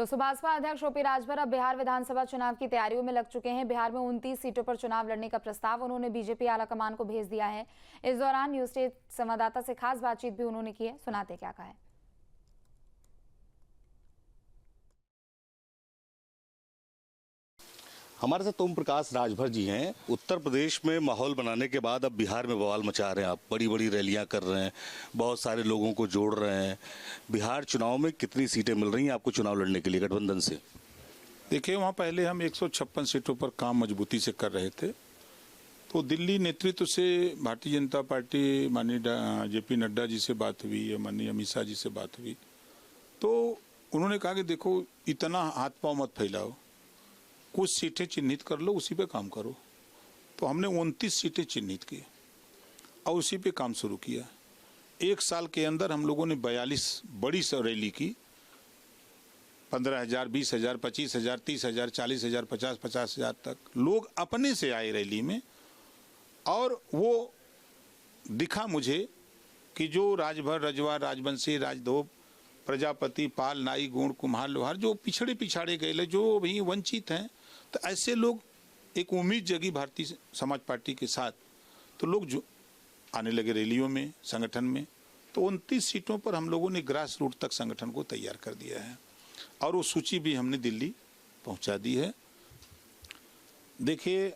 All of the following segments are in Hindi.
तो सुभाषपा अध्यक्ष ओपी राजभर अब बिहार विधानसभा चुनाव की तैयारियों में लग चुके हैं। बिहार में 29 सीटों पर चुनाव लड़ने का प्रस्ताव उन्होंने बीजेपी आलाकमान को भेज दिया है। इस दौरान न्यूज स्टेट संवाददाता से खास बातचीत भी उन्होंने की है। सुनाते क्या कहा है। हमारे साथ ओम प्रकाश राजभर जी हैं। उत्तर प्रदेश में माहौल बनाने के बाद अब बिहार में बवाल मचा रहे हैं। आप बड़ी बड़ी रैलियां कर रहे हैं, बहुत सारे लोगों को जोड़ रहे हैं। बिहार चुनाव में कितनी सीटें मिल रही हैं आपको चुनाव लड़ने के लिए गठबंधन से? देखिए, वहाँ पहले हम 156 सीटों पर काम मजबूती से कर रहे थे, तो दिल्ली नेतृत्व से भारतीय जनता पार्टी माननीय जेपी नड्डा जी से बात हुई या माननीय अमित शाह जी से बात हुई, तो उन्होंने कहा कि देखो, इतना हाथ पांव मत फैलाओ, कुछ सीटें चिन्हित कर लो, उसी पे काम करो। तो हमने 29 सीटें चिन्हित की और उसी पे काम शुरू किया। एक साल के अंदर हम लोगों ने 42 बड़ी रैली की। 15,000, 20,000, 25,000, 30,000, 40,000, 50,000 तक लोग अपने से आए रैली में। और वो दिखा मुझे कि जो राजभर, रजवा, राजवंशी, राजधोप, प्रजापति, पाल, नाई, गुण, कुम्हार, लोहार, जो पिछड़े पिछाड़े गए, जो भी वंचित हैं, तो ऐसे लोग एक उम्मीद जगी भारतीय समाज पार्टी के साथ, तो लोग जो आने लगे रैलियों में, संगठन में। तो 29 सीटों पर हम लोगों ने ग्रास रूट तक संगठन को तैयार कर दिया है और वो सूची भी हमने दिल्ली पहुंचा दी है। देखिए,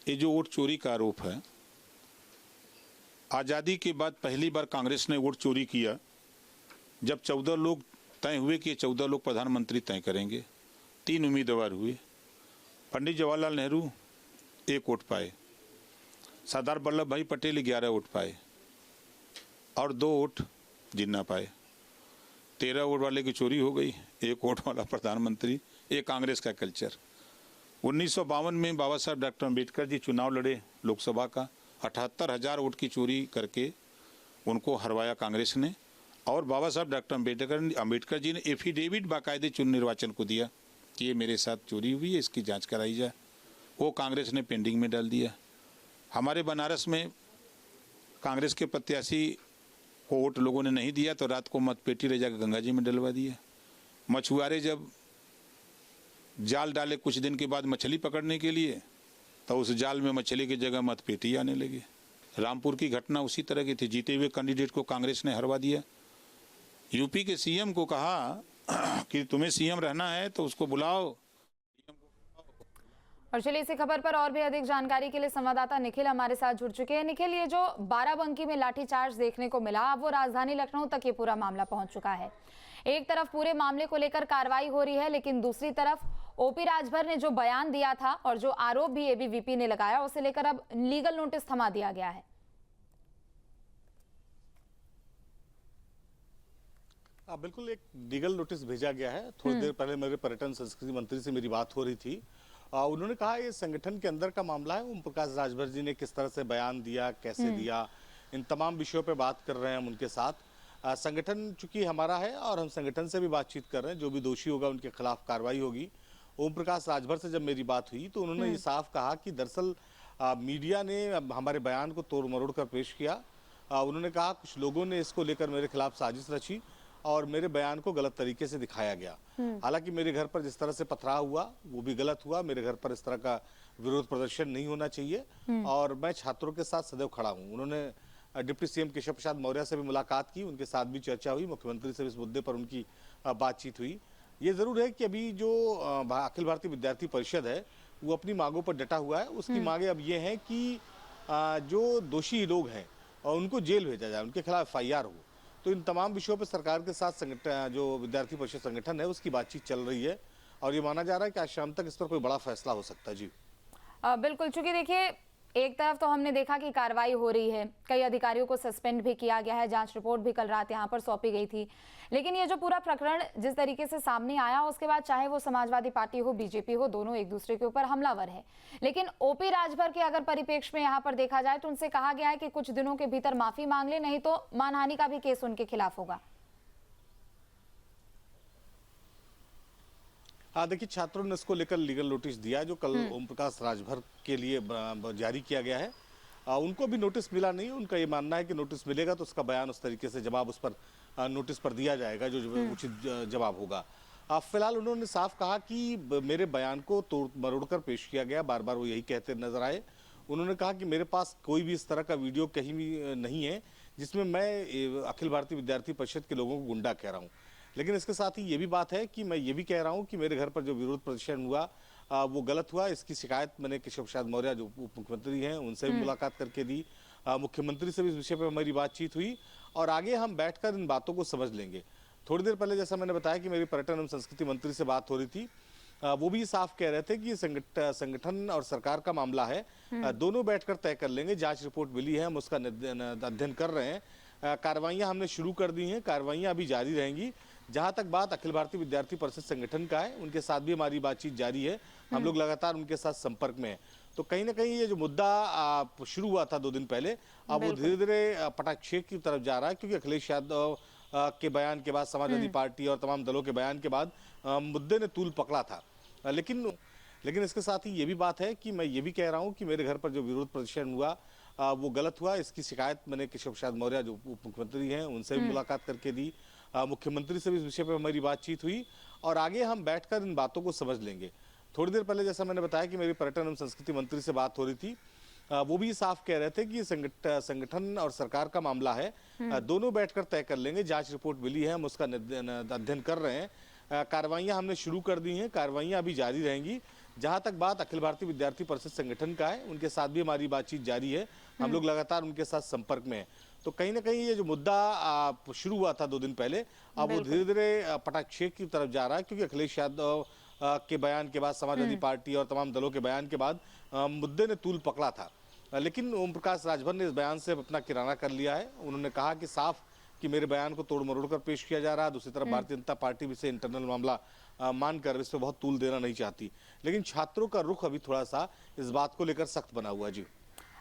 ये जो वोट चोरी का आरोप है, आज़ादी के बाद पहली बार कांग्रेस ने वोट चोरी किया जब 14 लोग तय हुए कि 14 लोग प्रधानमंत्री तय करेंगे। 3 उम्मीदवार हुए। पंडित जवाहरलाल नेहरू 1 वोट पाए, सरदार वल्लभ भाई पटेल 11 वोट पाए और 2 वोट जिन्ना पाए। 13 वोट वाले की चोरी हो गई, 1 वोट वाला प्रधानमंत्री। ये कांग्रेस का कल्चर। 1952 में बाबा साहब डॉक्टर अम्बेडकर जी चुनाव लड़े लोकसभा का, 78,000 वोट की चोरी करके उनको हरवाया कांग्रेस ने। और बाबा साहब डॉक्टर अम्बेडकर जी ने एफिडेविट बाकायदे चुनाव निर्वाचन को दिया कि ये मेरे साथ चोरी हुई है, इसकी जांच कराई जाए। वो कांग्रेस ने पेंडिंग में डाल दिया। हमारे बनारस में कांग्रेस के प्रत्याशी को वोट लोगों ने नहीं दिया, तो रात को मतपेटी ले जाकर गंगा जी में डलवा दिया। मछुआरे जब जाल डाले कुछ दिन के बाद मछली पकड़ने के लिए, तो उस जाल में मछली की जगह मतपेटी आने लगी। रामपुर की घटना उसी तरह की थी। जीते हुए कैंडिडेट को कांग्रेस ने हरवा दिया। यूपी के सीएम को कहा कि तुम्हें सीएम रहना है तो उसको बुलाओ। और चलिए, इसी खबर पर और भी अधिक जानकारी के लिए संवाददाता निखिल हमारे साथ जुड़ चुके हैं। निखिल, ये जो बाराबंकी में लाठीचार्ज देखने को मिला, अब वो राजधानी लखनऊ तक ये पूरा मामला पहुंच चुका है। एक तरफ पूरे मामले को लेकर कार्रवाई हो रही है, लेकिन दूसरी तरफ ओपी राजभर ने जो बयान दिया था और जो आरोप भी एबीवीपी ने लगाया, उसे लेकर अब लीगल नोटिस थमा दिया गया है। बिल्कुल, एक लीगल नोटिस भेजा गया है। थोड़ी देर पहले मेरे पर्यटन संस्कृति मंत्री से मेरी बात हो रही थी। उन्होंने कहा ये संगठन के अंदर का मामला है। ओम प्रकाश राजभर जी ने किस तरह से बयान दिया, कैसे दिया, इन तमाम विषयों पे बात कर रहे हैं हम उनके साथ। संगठन चूंकि हमारा है और हम संगठन से भी बातचीत कर रहे हैं। जो भी दोषी होगा उनके खिलाफ कार्रवाई होगी। ओम प्रकाश राजभर से जब मेरी बात हुई तो उन्होंने ये साफ कहा कि दरअसल मीडिया ने हमारे बयान को तोड़ मरोड़ कर पेश किया। उन्होंने कहा कुछ लोगों ने इसको लेकर मेरे खिलाफ साजिश रची और मेरे बयान को गलत तरीके से दिखाया गया। हालांकि मेरे घर पर जिस तरह से पथराव हुआ वो भी गलत हुआ। मेरे घर पर इस तरह का विरोध प्रदर्शन नहीं होना चाहिए और मैं छात्रों के साथ सदैव खड़ा हूं। उन्होंने डिप्टी सीएम केशव प्रसाद मौर्य से भी मुलाकात की, उनके साथ भी चर्चा हुई, मुख्यमंत्री से इस मुद्दे पर उनकी बातचीत हुई। ये जरूर है कि अभी जो अखिल भारतीय विद्यार्थी परिषद है वो अपनी मांगों पर डटा हुआ है। उसकी मांगे अब ये हैं कि जो दोषी लोग हैं उनको जेल भेजा जाए, उनके खिलाफ FIR हो। तो इन तमाम विषयों पर सरकार के साथ संगठन, जो विद्यार्थी परिषद संगठन है, उसकी बातचीत चल रही है और ये माना जा रहा है कि आज शाम तक इस पर कोई बड़ा फैसला हो सकता है। जी बिल्कुल, चूंकि देखिए, एक तरफ तो हमने देखा कि कार्रवाई हो रही है, कई अधिकारियों को सस्पेंड भी किया गया है, जांच रिपोर्ट भी कल रात यहां पर सौंपी गई थी। लेकिन ये जो पूरा प्रकरण जिस तरीके से सामने आया, उसके बाद चाहे वो समाजवादी पार्टी हो, बीजेपी हो, दोनों एक दूसरे के ऊपर हमलावर है। लेकिन ओपी राजभर के अगर परिप्रेक्ष्य में यहाँ पर देखा जाए तो उनसे कहा गया है कि कुछ दिनों के भीतर माफी मांग ले, नहीं तो मानहानि का भी केस उनके खिलाफ होगा। देखिए, छात्रों ने इसको लेकर लीगल नोटिस दिया है जो कल ओम प्रकाश राजभर के लिए जारी किया गया है। उनको भी नोटिस मिला नहीं है। उनका ये मानना है कि नोटिस मिलेगा तो उसका बयान उस तरीके से जवाब उस पर नोटिस पर दिया जाएगा जो उचित जवाब होगा। फिलहाल उन्होंने साफ कहा कि मेरे बयान को तोड़ मरोड़ कर पेश किया गया, बार बार वो यही कहते नजर आए। उन्होंने कहा कि मेरे पास कोई भी इस तरह का वीडियो कहीं भी नहीं है जिसमें मैं अखिल भारतीय विद्यार्थी परिषद के लोगों को गुंडा कह रहा हूँ। लेकिन इसके साथ ही ये भी बात है कि मैं ये भी कह रहा हूँ कि मेरे घर पर जो विरोध प्रदर्शन हुआ वो गलत हुआ। इसकी शिकायत मैंने केशव प्रसाद मौर्य जो उप मुख्यमंत्री हैं उनसे भी मुलाकात करके दी। मुख्यमंत्री से भी इस विषय पर हमारी बातचीत हुई और आगे हम बैठकर इन बातों को समझ लेंगे। थोड़ी देर पहले जैसा मैंने बताया कि मेरी पर्यटन एवं संस्कृति मंत्री से बात हो रही थी, वो भी साफ कह रहे थे कि संगठन और सरकार का मामला है, दोनों बैठकर तय कर लेंगे। जांच रिपोर्ट मिली है, हम उसका अध्ययन कर रहे हैं। कार्रवाइयां हमने शुरू कर दी हैं, कार्रवाइयां अभी जारी रहेंगी। जहां तक बात अखिल भारतीय विद्यार्थी परिषद संगठन का है, उनके साथ भी हमारी बातचीत जारी है। हम लोग लगातार उनके साथ संपर्क में हैं। तो कहीं ना कहीं ये जो मुद्दा शुरू हुआ था 2 दिन पहले, अब वो धीरे धीरे पटाक्षेप की तरफ जा रहा है, क्योंकि अखिलेश यादव के बयान के बाद, समाजवादी पार्टी और तमाम दलों के बयान के बाद मुद्दे ने तूल पकड़ा था। लेकिन इसके साथ ही ये भी बात है कि मैं ये भी कह रहा हूँ कि मेरे घर पर जो विरोध प्रदर्शन हुआ वो गलत हुआ। इसकी शिकायत मैंने केशव प्रसाद मौर्य जो उप मुख्यमंत्री हैं उनसे भी मुलाकात करके दी। मुख्यमंत्री से भी इस विषय पर हमारी बातचीत हुई और आगे हम बैठकर इन बातों को समझ लेंगे। थोड़ी देर पहले जैसा मैंने बताया कि मेरी पर्यटन एवं संस्कृति मंत्री से बात हो रही थी, वो भी साफ कह रहे थे कि संगठन और सरकार का मामला है, दोनों बैठकर तय कर लेंगे। जांच रिपोर्ट मिली है, हम उसका अध्ययन कर रहे हैं। कार्रवाइयां हमने शुरू कर दी हैं, कार्रवाइयां अभी जारी रहेंगी। जहां तक बात अखिल भारतीय विद्यार्थी परिषद संगठन का है, उनके साथ भी हमारी बातचीत जारी है। हम लोग लगातार उनके साथ संपर्क में हैं। तो कहीं ना कहीं ये जो मुद्दा शुरू हुआ था 2 दिन पहले, अब वो धीरे धीरे पटाक्षेप की तरफ जा रहा है, क्योंकि अखिलेश यादव के बयान के बाद, समाजवादी पार्टी और तमाम दलों के बयान के बाद मुद्दे ने तूल पकड़ा था। लेकिन ओम प्रकाश राजभर ने इस बयान से अपना किराना कर लिया है। उन्होंने कहा कि साफ कि मेरे बयान को तोड़ मरोड़ कर पेश किया जा रहा है। दूसरी तरफ भारतीय जनता पार्टी भी इसे इंटरनल मामला मानकर इस पर बहुत तूल देना नहीं चाहती। लेकिन छात्रों का रुख अभी थोड़ा सा इस बात को लेकर सख्त बना हुआ। जी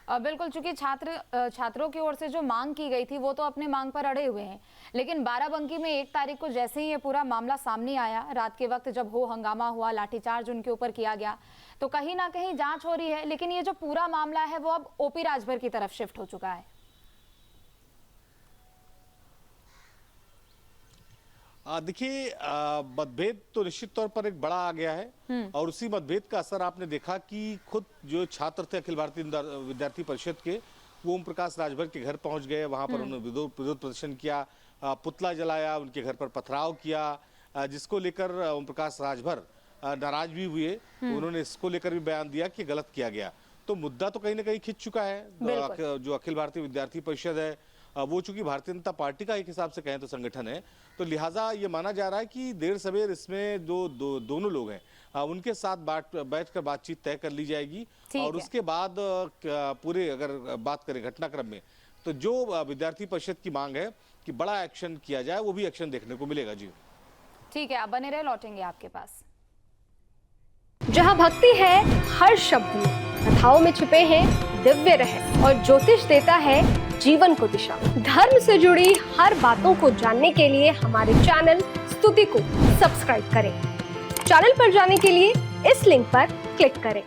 बिल्कुल, चूंकि छात्रों की ओर से जो मांग की गई थी वो तो अपने मांग पर अड़े हुए हैं, लेकिन बाराबंकी में 1 तारीख को जैसे ही ये पूरा मामला सामने आया, रात के वक्त जब हो हंगामा हुआ, लाठीचार्ज उनके ऊपर किया गया, तो कहीं ना कहीं जांच हो रही है, लेकिन ये जो पूरा मामला है वो अब ओपी राजभर की तरफ शिफ्ट हो चुका है। देखिए, मतभेद तो निश्चित तौर पर एक बड़ा आ गया है और उसी मतभेद का असर आपने देखा कि खुद जो छात्र थे अखिल भारतीय विद्यार्थी परिषद के, वो ओम प्रकाश राजभर के घर पहुंच गए। वहां पर उन्होंने विरोध प्रदर्शन किया, पुतला जलाया, उनके घर पर पथराव किया, जिसको लेकर ओम प्रकाश राजभर नाराज भी हुए। उन्होंने इसको लेकर भी बयान दिया कि गलत किया गया। तो मुद्दा तो कहीं ना कहीं खिंच चुका है। जो अखिल भारतीय विद्यार्थी परिषद है, वो चूंकि भारतीय जनता पार्टी का एक हिसाब से कहें तो संगठन है, तो लिहाजा ये माना जा रहा है कि देर सवेर इसमें दोनों लोग हैं उनके साथ बैठकर बातचीत तय कर ली जाएगी। और उसके बाद पूरे अगर बात करें घटनाक्रम में, तो जो विद्यार्थी परिषद की मांग है कि बड़ा एक्शन किया जाए, वो भी एक्शन देखने को मिलेगा। जी ठीक है, आप बने रहे, लौटेंगे आपके पास। जहाँ भक्ति है हर शब्द में, कथाओं में छुपे हैं दिव्य रहस्य और ज्योतिष देता है जीवन को दिशा। धर्म से जुड़ी हर बातों को जानने के लिए हमारे चैनल स्तुति को सब्सक्राइब करें। चैनल पर जाने के लिए इस लिंक पर क्लिक करें।